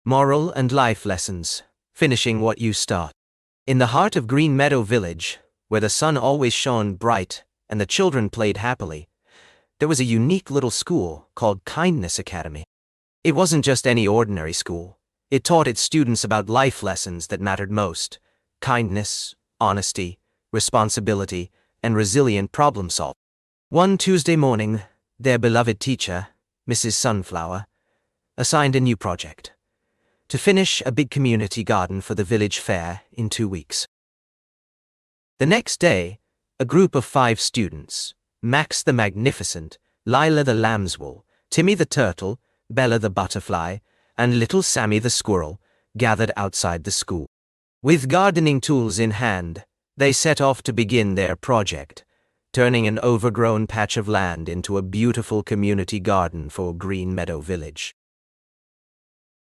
Moral and life lessons, finishing what you start. In the heart of Green Meadow Village, where the sun always shone bright and the children played happily, there was a unique little school called Kindness Academy. It wasn't just any ordinary school. It taught its students about life lessons that mattered most: kindness, honesty, responsibility, and resilient problem solving. One Tuesday morning, their beloved teacher, Mrs. Sunflower, assigned a new project: to finish a big community garden for the village fair in 2 weeks. The next day, a group of 5 students, Max the Magnificent, Lila the Lambswool, Timmy the Turtle, Bella the Butterfly, and little Sammy the Squirrel, gathered outside the school. With gardening tools in hand, they set off to begin their project, turning an overgrown patch of land into a beautiful community garden for Green Meadow Village.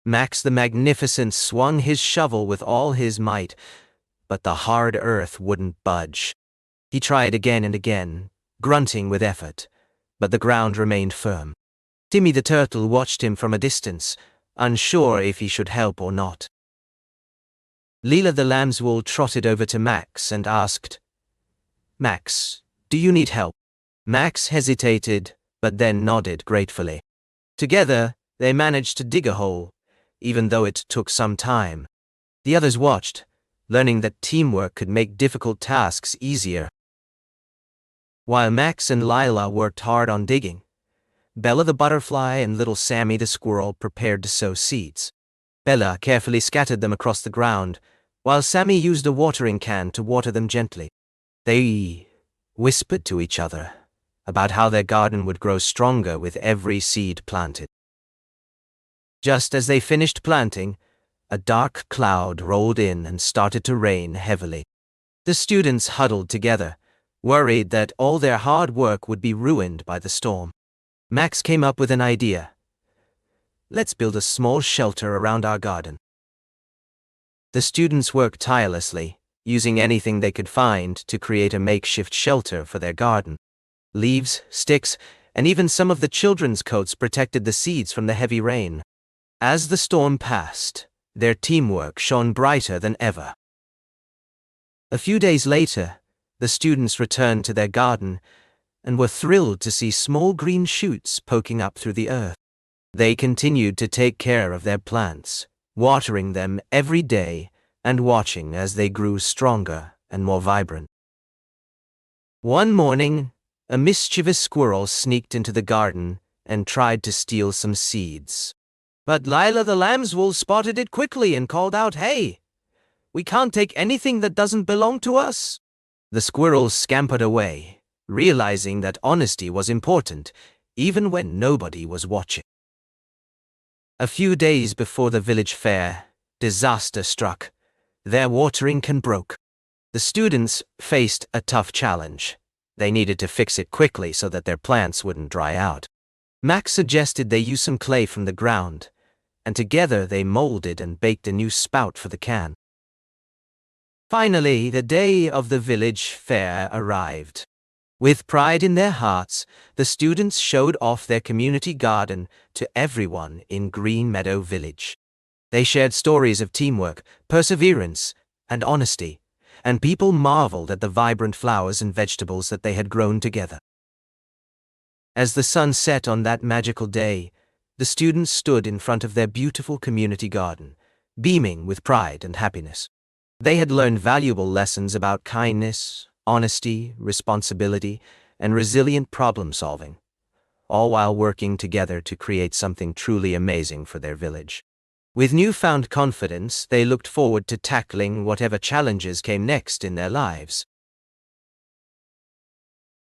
Max the Magnificent swung his shovel with all his might, but the hard earth wouldn't budge. He tried again and again, grunting with effort, but the ground remained firm. Timmy the Turtle watched him from a distance, unsure if he should help or not. Lila the Lambswool trotted over to Max and asked, "Max, do you need help?" Max hesitated, but then nodded gratefully. Together, they managed to dig a hole, even though it took some time. The others watched, learning that teamwork could make difficult tasks easier. While Max and Lila worked hard on digging, Bella the Butterfly and little Sammy the Squirrel prepared to sow seeds. Bella carefully scattered them across the ground, while Sammy used a watering can to water them gently. They whispered to each other about how their garden would grow stronger with every seed planted. Just as they finished planting, a dark cloud rolled in and started to rain heavily. The students huddled together, worried that all their hard work would be ruined by the storm. Max came up with an idea. "Let's build a small shelter around our garden." The students worked tirelessly, using anything they could find to create a makeshift shelter for their garden. Leaves, sticks, and even some of the children's coats protected the seeds from the heavy rain. As the storm passed, their teamwork shone brighter than ever. A few days later, the students returned to their garden and were thrilled to see small green shoots poking up through the earth. They continued to take care of their plants, watering them every day and watching as they grew stronger and more vibrant. One morning, a mischievous squirrel sneaked into the garden and tried to steal some seeds. But Lila the Lambswool spotted it quickly and called out, "Hey, we can't take anything that doesn't belong to us." The squirrel scampered away, realizing that honesty was important, even when nobody was watching. A few days before the village fair, disaster struck. Their watering can broke. The students faced a tough challenge. They needed to fix it quickly so that their plants wouldn't dry out. Max suggested they use some clay from the ground, and together they molded and baked a new spout for the can. Finally, the day of the village fair arrived. With pride in their hearts, the students showed off their community garden to everyone in Green Meadow Village. They shared stories of teamwork, perseverance, and honesty, and people marveled at the vibrant flowers and vegetables that they had grown together. As the sun set on that magical day, the students stood in front of their beautiful community garden, beaming with pride and happiness. They had learned valuable lessons about kindness, honesty, responsibility, and resilient problem solving, all while working together to create something truly amazing for their village. With newfound confidence, they looked forward to tackling whatever challenges came next in their lives.